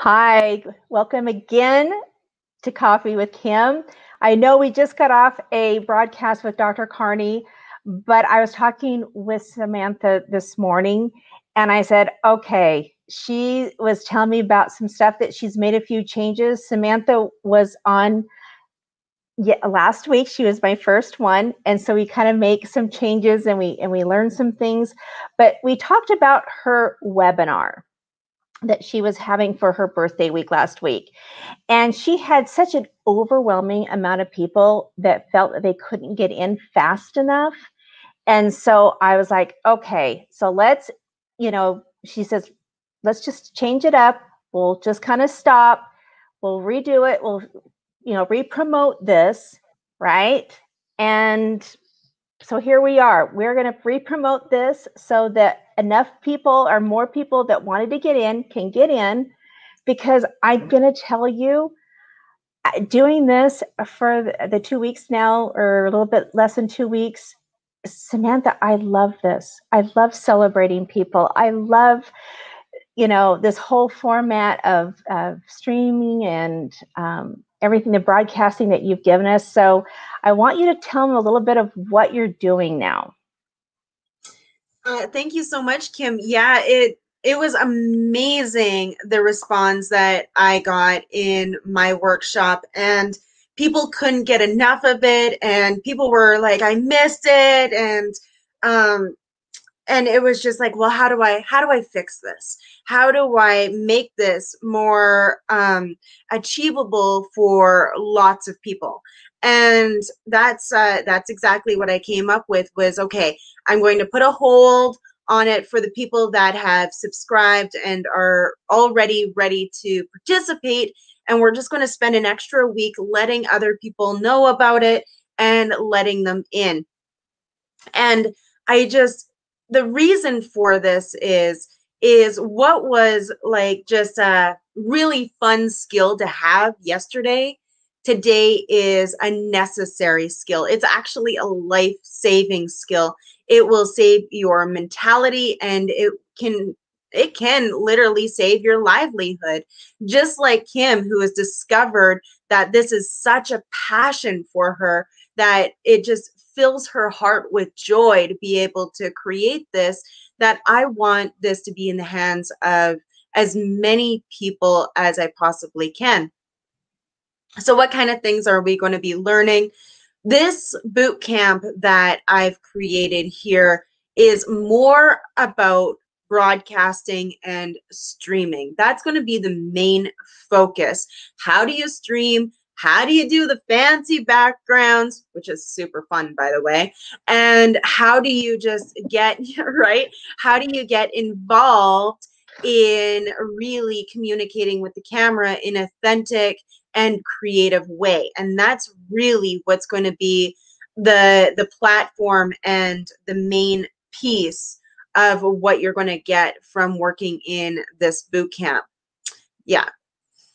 Hi, welcome again to Coffee with Kim. I know we just got off a broadcast with Dr. Carney, but I was talking with Samantha this morning and I said, okay, she was telling me about some stuff that she's made a few changes. Samantha was on last week. She was my first one. And so we kind of make some changes and we learned some things, but we talked about her webinar that she was having for her birthday week last week. And she had such an overwhelming amount of people that felt that they couldn't get in fast enough. And so I was like, okay, so let's, she says, let's just change it up. We'll just kind of stop. We'll redo it. We'll, re-promote this, right? And so here we are. We're going to re-promote this so that enough people or more people that wanted to get in can get in, because I'm going to tell you, doing this for the 2 weeks now, or a little bit less than 2 weeks, Samantha, I love this. I love celebrating people. I love, this whole format of streaming and everything, the broadcasting that you've given us. So I want you to tell them a little bit of what you're doing now. Thank you so much, Kim. Yeah, it was amazing, the response that I got in my workshop, and people couldn't get enough of it, and people were like, I missed it, and it was just like, well, how do I fix this? How do I make this more achievable for lots of people? And that's exactly what I came up with. Was, okay, I'm going to put a hold on it for the people that have subscribed and are already ready to participate, and we're just going to spend an extra week letting other people know about it and letting them in. And the reason for this is what was like just a really fun skill to have yesterday. Today is a necessary skill. It's actually a life-saving skill. It will save your mentality, and it can literally save your livelihood. Just like Kim, who has discovered that this is such a passion for her, that it just fills her heart with joy to be able to create this, that I want this to be in the hands of as many people as I possibly can. So what kind of things are we going to be learning? This boot camp that I've created here is more about broadcasting and streaming. That's going to be the main focus. How do you stream? How do you do the fancy backgrounds, which is super fun, by the way? And how do you just get, right? How do you get involved in really communicating with the camera in authentic and creative way? And that's really what's going to be the platform and the main piece of what you're going to get from working in this boot camp. Yeah.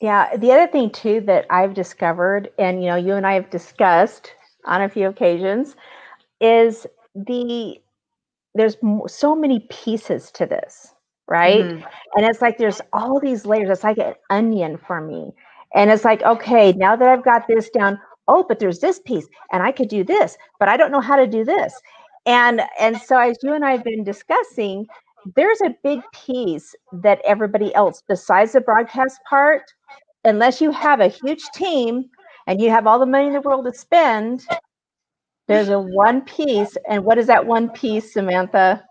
Yeah. The other thing too that I've discovered, and you and I have discussed on a few occasions, is there's so many pieces to this, right? Mm-hmm. And it's like there's all these layers. It's like an onion for me. And it's like, okay, now that I've got this down, oh, but there's this piece, and I could do this, but I don't know how to do this. And so as you and I have been discussing, there's a big piece that everybody else, besides the broadcast part, unless you have a huge team and you have all the money in the world to spend, there's a one piece. And what is that one piece, Samantha?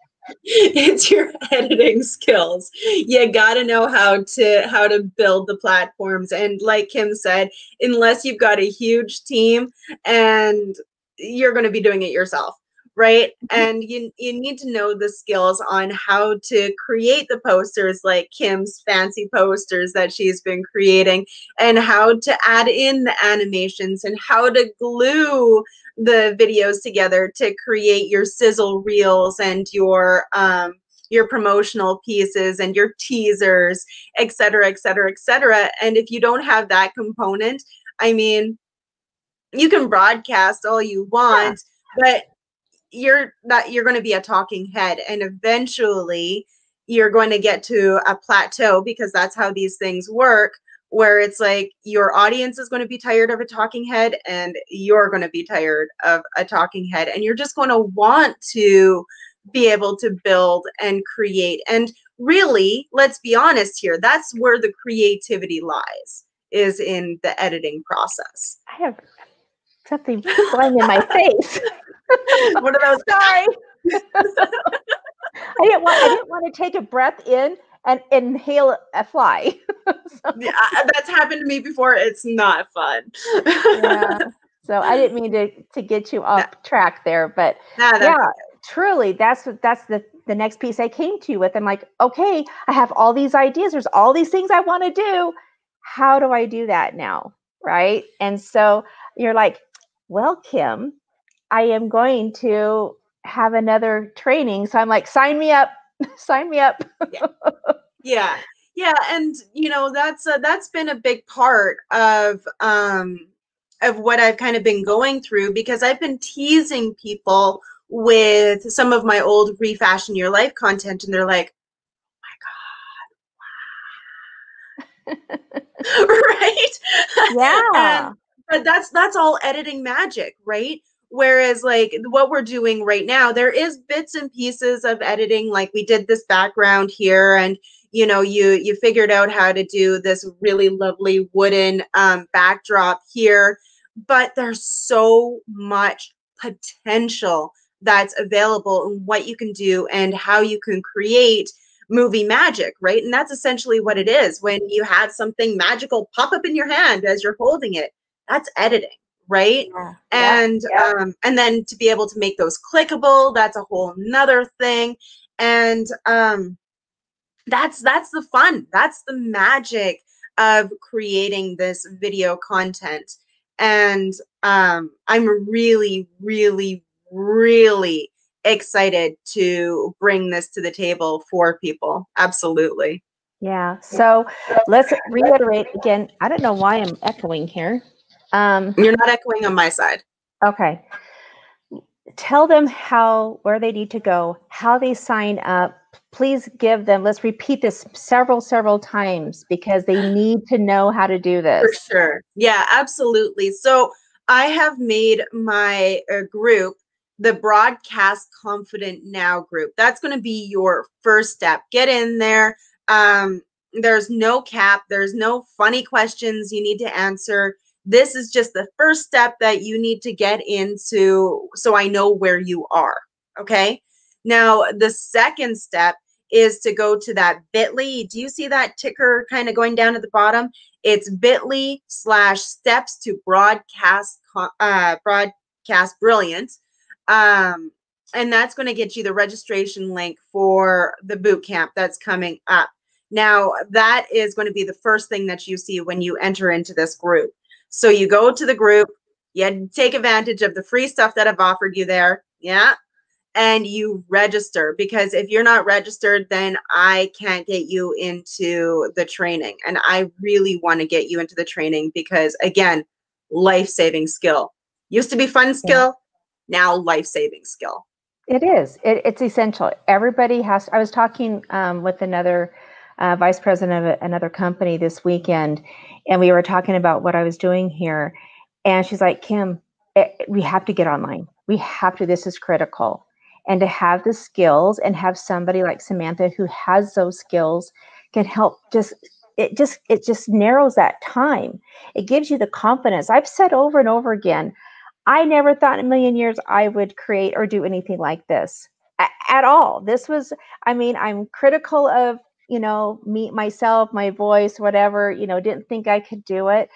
It's your editing skills. You got to know how to build the platforms. And like Kim said, unless you've got a huge team, and you're going to be doing it yourself, right? And you need to know the skills on how to create the posters, like Kim's fancy posters that she's been creating, and how to add in the animations, and how to glue the videos together to create your sizzle reels and your promotional pieces and your teasers, et cetera, et cetera, et cetera. And if you don't have that component, I mean, you can broadcast all you want, but you're going to be a talking head, and eventually you're going to get to a plateau, because that's how these things work, where it's like your audience is going to be tired of a talking head and you're going to be tired of a talking head, and you're just going to want to be able to build and create. And really, let's be honest here, that's where the creativity lies, is in the editing process. I have something flying in my face. One of those. Sorry. I didn't want to take a breath in and inhale a fly. So. Yeah, that's happened to me before. It's not fun. Yeah. So I didn't mean to get you off track there, but yeah, truly, that's the next piece I came to you with. I'm like, okay, I have all these ideas. There's all these things I want to do. How do I do that now? Right. And so you're like, well, Kim, I am going to have another training. So I'm like, sign me up. Sign me up. Yeah. And that's been a big part of what I've kind of been going through, because I've been teasing people with some of my old Refashion Your Life content, and they're like, oh my God, wow. Right? Yeah. But that's all editing magic, right? Whereas like what we're doing right now, there is bits and pieces of editing, like we did this background here, and you figured out how to do this really lovely wooden backdrop here, but there's so much potential that's available in what you can do and how you can create movie magic, right? And that's essentially what it is. When you have something magical pop up in your hand as you're holding it, that's editing, right? And then to be able to make those clickable, that's a whole nother thing. And that's the fun. That's the magic of creating this video content. And I'm really, really, really excited to bring this to the table for people. Absolutely. Yeah. So let's reiterate again. I don't know why I'm echoing here. You're not echoing on my side. Okay. Tell them where they need to go, how they sign up. Please give them, let's repeat this several times, because they need to know how to do this. For sure. Yeah, absolutely. So I have made my group the Broadcast Confident Now group. That's going to be your first step. Get in there. There's no cap. There's no funny questions you need to answer. This is just the first step that you need to get into, so I know where you are. Okay. Now, the second step is to go to that bit.ly. Do you see that ticker kind of going down at the bottom? It's bit.ly/steps to broadcast brilliant. And that's going to get you the registration link for the boot camp that's coming up. Now, that is going to be the first thing that you see when you enter into this group. So you go to the group, you take advantage of the free stuff that I've offered you there. Yeah. And you register, because if you're not registered, then I can't get you into the training. And I really want to get you into the training because, again, life-saving skill. Used to be fun skill, now life-saving skill. It is. It's essential. Everybody has. I was talking with another vice president of another company this weekend, and we were talking about what I was doing here. And she's like, Kim, we have to get online. We have to. This is critical. And to have the skills and have somebody like Samantha who has those skills can help it just narrows that time. It gives you the confidence. I've said over and over again, I never thought in a million years I would create or do anything like this at all. This was, I'm critical of, me, myself, my voice, whatever, didn't think I could do it.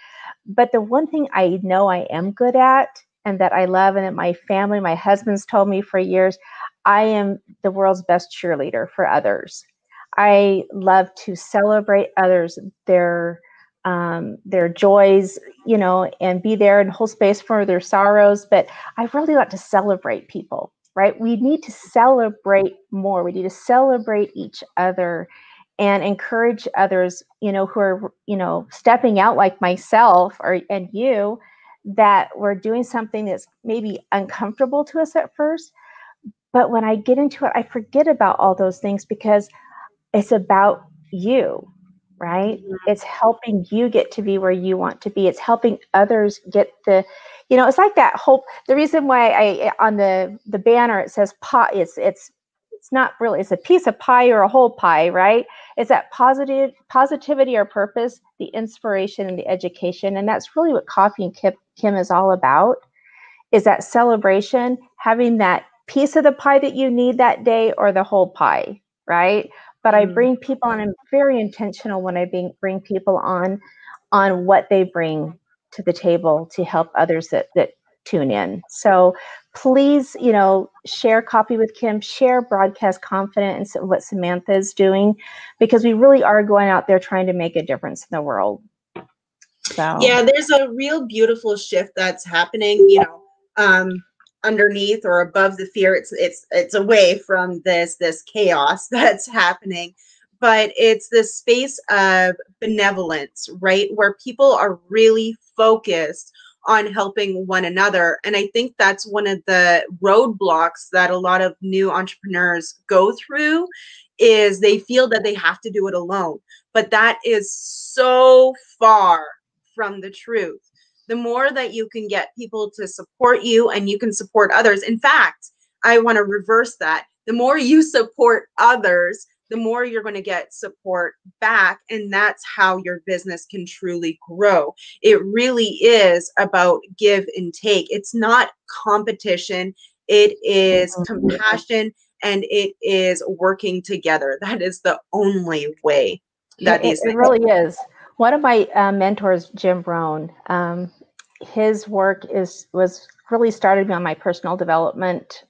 But the one thing I know I am good at and that I love, and that my family, my husband's told me for years, I am the world's best cheerleader for others. I love to celebrate others, their joys, and be there and hold space for their sorrows. But I really like to celebrate people, right? We need to celebrate more. We need to celebrate each other and encourage others, who are, stepping out like myself and you, that we're doing something that's maybe uncomfortable to us at first. But when I get into it, I forget about all those things because it's about you, right? Mhm. It's helping you get to be where you want to be. It's helping others get the, it's like that hope. The reason why I on the banner it says pie, it's not really, it's a piece of pie or a whole pie, right? It's that positivity or purpose, the inspiration and the education. And that's really what Coffee and Kim is all about, is that celebration, having that piece of the pie that you need that day or the whole pie, right? But I Mhm. bring people on. I'm very intentional when I bring people on what they bring to the table to help others that tune in. So please, share Coffee with Kim, share Broadcast Confident and what Samantha is doing, because we really are going out there trying to make a difference in the world. So Yeah, there's a real beautiful shift that's happening, underneath or above the fear. It's away from this chaos that's happening, but it's this space of benevolence, right? Where people are really focused on helping one another. And I think that's one of the roadblocks that a lot of new entrepreneurs go through, is they feel that they have to do it alone. But that is so far from the truth. The more that you can get people to support you and you can support others. In fact, I want to reverse that. The more you support others, the more you're going to get support back. And that's how your business can truly grow. It really is about give and take. It's not competition. It is compassion, and it is working together. That is the only way that these it things. really is. One of my mentors, Jim Rohn, his work was really started me on my personal development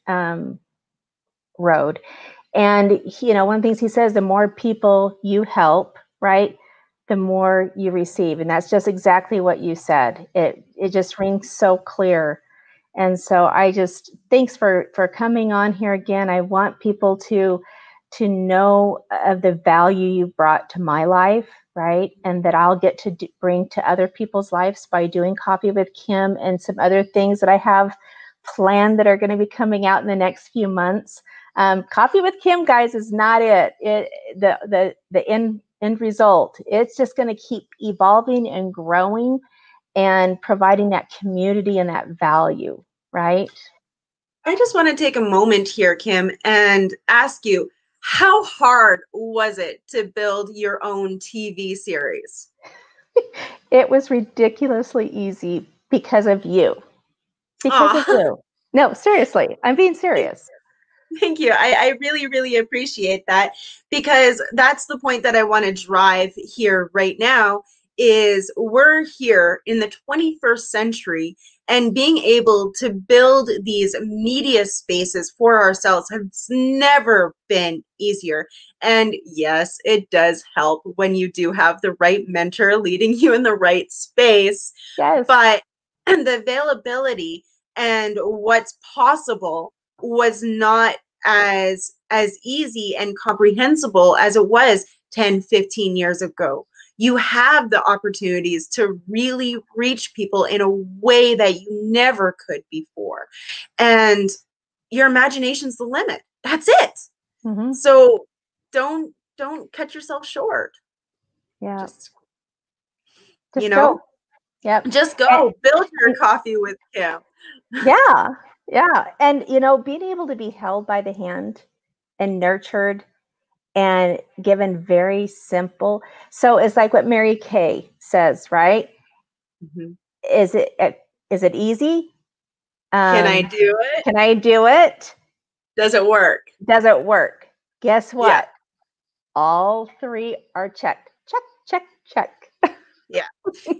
road. And one of the things he says, the more people you help, right, the more you receive. And that's just exactly what you said. It just rings so clear. And so thanks for coming on here again. I want people to know of the value you've brought to my life, right? And that I'll get to bring to other people's lives by doing Coffee with Kim and some other things that I have planned that are going to be coming out in the next few months. Coffee with Kim, guys, is not the end result. It's just going to keep evolving and growing and providing that community and that value, right? I just want to take a moment here, Kim, and ask you, how hard was it to build your own TV series? It was ridiculously easy because of you. Because of Aw, you. No, seriously, I'm being serious. thank you. I really, really appreciate that, because that's the point that I want to drive here right now, is we're here in the 21st century, and being able to build these media spaces for ourselves has never been easier. And yes, it does help when you do have the right mentor leading you in the right space, Yes. but the availability and what's possible was not as easy and comprehensible as it was 10-15 years ago. You have the opportunities to really reach people in a way that you never could before, and your imagination's the limit. That's it. Mm-hmm. So don't cut yourself short. Yeah. Just, you Just know go. Yep. just And, go build your and Coffee with Kim. yeah. Yeah. And, being able to be held by the hand and nurtured and given very simple. So it's like what Mary Kay says, right? Mhm. Is it is it easy? Can I do it? Can I do it? Does it work? Does it work? Guess Yeah. what? All three are checked. Check, check, check. Yeah.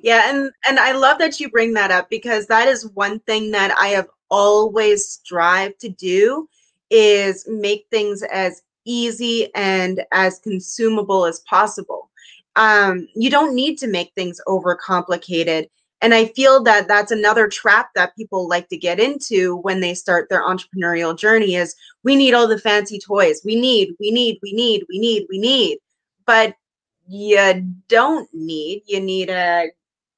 Yeah, and I love that you bring that up, because that is one thing that I have always strived to do, is make things as easy and as consumable as possible. You don't need to make things overcomplicated. And I feel that that's another trap that people like to get into when they start their entrepreneurial journey, is we need all the fancy toys. We need. But you don't need, you need a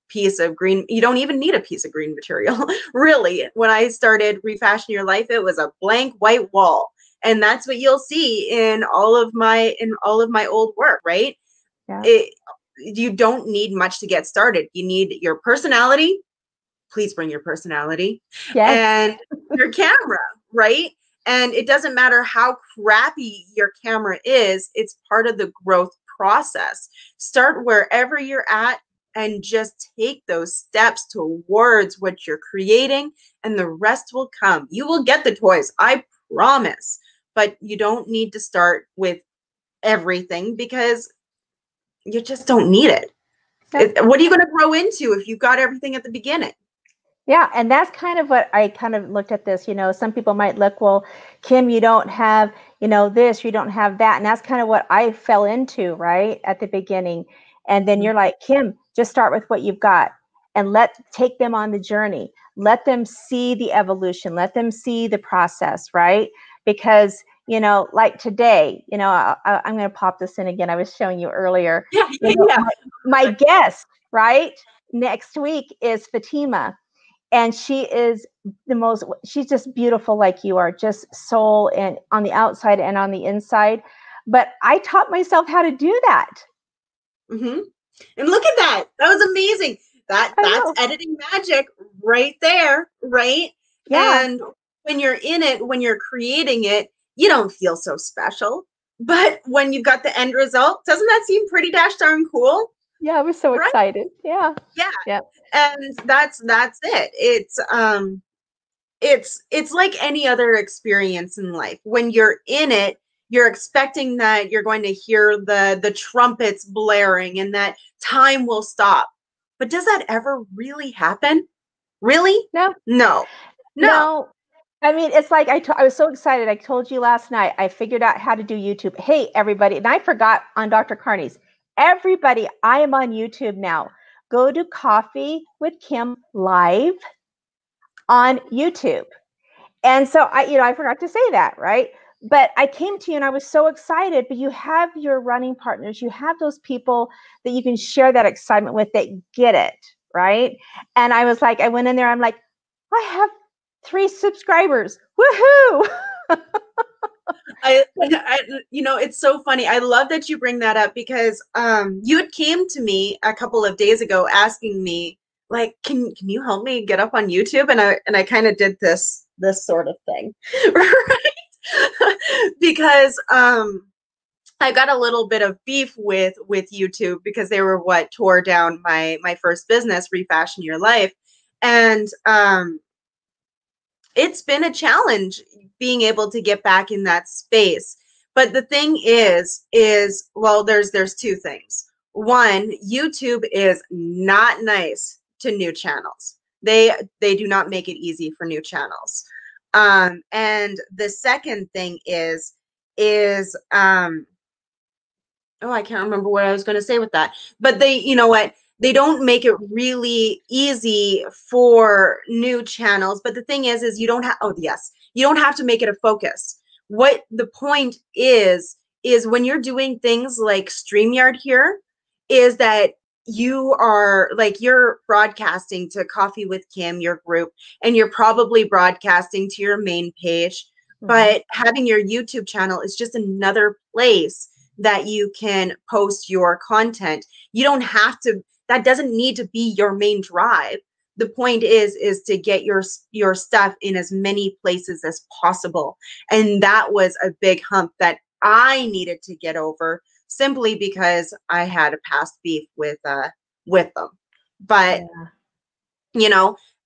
piece of green. You don't even need a piece of green material. Really, when I started Refashion Your Life, it was a blank white wall, And that's what you'll see in all of my old work, right? Yeah. You don't need much to get started. You need your personality. Please bring your personality. Yes. And your camera, right? And it doesn't matter how crappy your camera is, it's part of the growth process. Start wherever you're at and just take those steps towards what you're creating, and the rest will come. You will get the toys, I promise. But you don't need to start with everything because you just don't need it. Yep. What are you going to grow into if you've got everything at the beginning? Yeah, and that's kind of what I kind of looked at this. Some people might look, well, Kim, you don't have, this, you don't have that. And that's kind of what I fell into, right, at the beginning. And then you're like, Kim, just start with what you've got and take them on the journey. Let them see the evolution. Let them see the process, right? Because, like today, I'm going to pop this in again. I was showing you earlier. Yeah. My guest, right, next week is Fatima. And she is she's just beautiful like you are, just soul and on the outside and on the inside. But I taught myself how to do that. Mm-hmm. And look at that. That was amazing. That's editing magic right there, right? Yeah. And when you're in it, when you're creating it, you don't feel so special. But when you've got the end result, doesn't that seem pretty dash darn cool? Yeah, I was so excited. Yeah. Yeah. And that's it. It's like any other experience in life. When you're in it, you're expecting that you're going to hear the trumpets blaring and that time will stop. But does that ever really happen? Really? No. I mean, it's like I was so excited. I told you last night, I figured out how to do YouTube. Hey, everybody. And I forgot on Dr. Carney's. Everybody, I am on YouTube now. Go to Coffee with Kim Live on YouTube. And so I forgot to say that, right? But I came to you and I was so excited, but you have your running partners, you have those people that you can share that excitement with that get it, right? And I was like, I went in there, I'm like, I have 3 subscribers. Woohoo! It's so funny. I love that you bring that up because you had came to me a couple of days ago asking me, like, can you help me get up on YouTube? And I kind of did this sort of thing, right? Because I got a little bit of beef with YouTube because they were what tore down my first business, Refashion Your Life. And it's been a challenge being able to get back in that space. But the thing is well, there's 2 things. One, YouTube is not nice to new channels. They do not make it easy for new channels. And the second thing is I can't remember what I was going to say with that. But you know what? They don't make it really easy for new channels. But the thing is you don't have, you don't have to make it a focus. What the point is when you're doing things like StreamYard here, is that you are like, you're broadcasting to Coffee with Kim, your group, and you're probably broadcasting to your main page. But having your YouTube channel is just another place that you can post your content. You don't have to, that doesn't need to be your main drive. The point is to get your stuff in as many places as possible. And that was a big hump that I needed to get over, simply because I had a past beef with them. But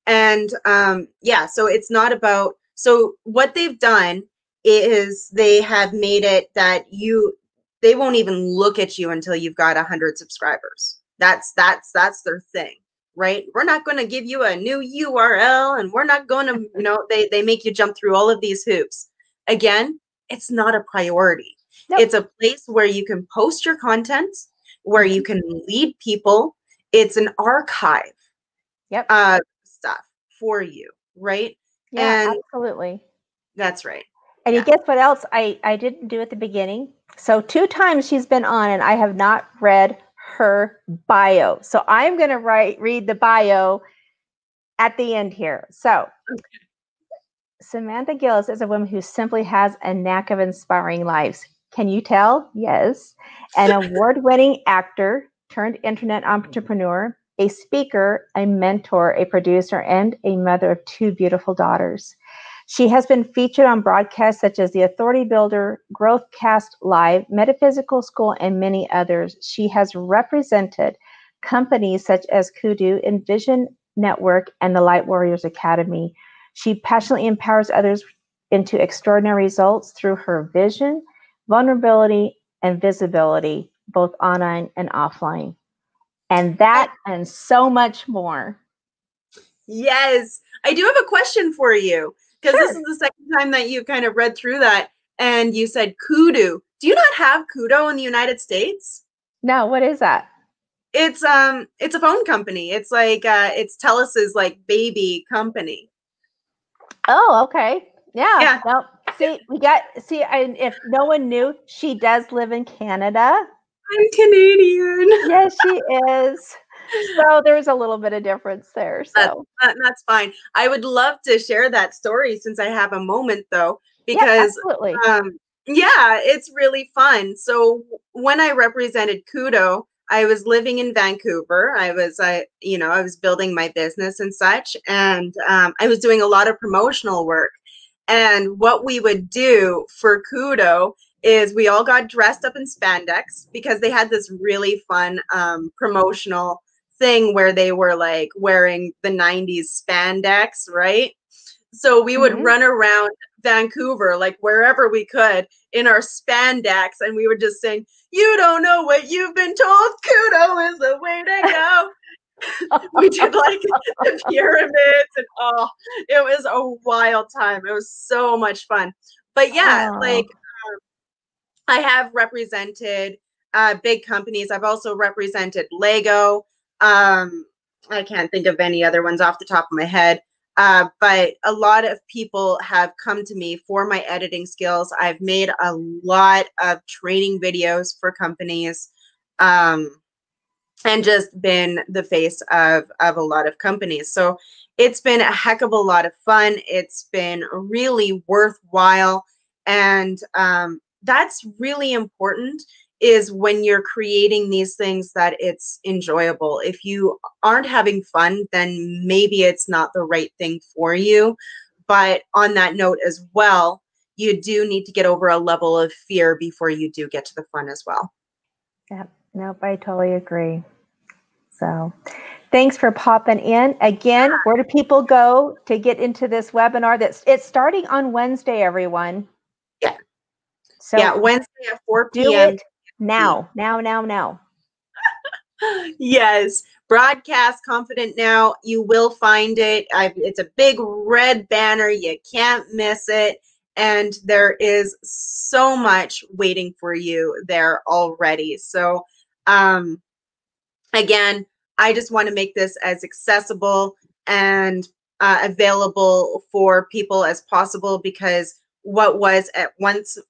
and so it's not about, so what they've done is they have made it that they won't even look at you until you've got 100 subscribers. That's their thing, right? We're not going to give you a new URL, and we're not going to, they make you jump through all of these hoops. Again, it's not a priority. Nope. It's a place where you can post your content, where you can lead people. It's an archive stuff for you, right? Yeah, and absolutely. That's right. And you guess what else I didn't do at the beginning? So 2 times she's been on and I have not read her bio. So I'm going to read the bio at the end here. So Samantha Gillis is a woman who simply has a knack of inspiring lives. Can you tell? Yes. An award-winning actor turned internet entrepreneur, a speaker, a mentor, a producer, and a mother of two beautiful daughters. She has been featured on broadcasts such as The Authority Builder, Growthcast Live, Metaphysical School, and many others. She has represented companies such as Kudu, Envision Network, and the Light Warriors Academy. She passionately empowers others into extraordinary results through her vision, vulnerability, and visibility, both online and offline. And that and so much more. Yes. I do have a question for you, because Sure. this is the second time that you kind of read through that and you said kudu. Do you not have kudo in the United States? No, what is that? It's a phone company. It's like it's Tellus's like baby company. Oh, okay. Yeah. Yeah. Nope. And if no one knew, she does live in Canada. I'm Canadian. Yes, she is. So there's a little bit of difference there. So That's fine. I would love to share that story since I have a moment, though, yeah, because absolutely. yeah, it's really fun. So when I represented Kudo, I was living in Vancouver. I was building my business and such, and I was doing a lot of promotional work. And what we would do for Kudo is we all got dressed up in spandex because they had this really fun promotional thing where they were like wearing the 90s spandex, right? So we would run around Vancouver, like wherever we could, in our spandex, and we would just sing, "You don't know what you've been told, Kudo is the way to go." We did like the pyramids, and oh, it was a wild time. It was so much fun. But yeah, like I have represented big companies. I've also represented Lego. I can't think of any other ones off the top of my head. But a lot of people have come to me for my editing skills. I've made a lot of training videos for companies, and just been the face of a lot of companies. So it's been a heck of a lot of fun. It's been really worthwhile. And that's really important, is when you're creating these things, that it's enjoyable. If you aren't having fun, then maybe it's not the right thing for you. But on that note as well, you do need to get over a level of fear before you do get to the fun as well. Yep. Nope, I totally agree. So thanks for popping in. Again, where do people go to get into this webinar? It's starting on Wednesday, everyone. Yeah. So yeah, Wednesday at 4 do p.m. it now. Now. Yes. Broadcast Confident Now. You will find it. It's a big red banner. You can't miss it. And there is so much waiting for you there already. So, again, I just want to make this as accessible and available for people as possible, because what was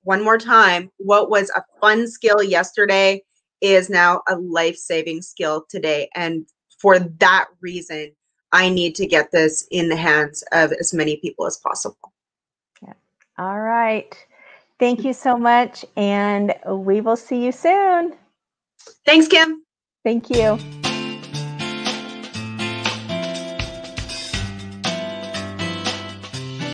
one more time, what was a fun skill yesterday is now a life-saving skill today. And for that reason, I need to get this in the hands of as many people as possible. Yeah. All right. Thank you so much. And we will see you soon. Thanks, Kim. Thank you.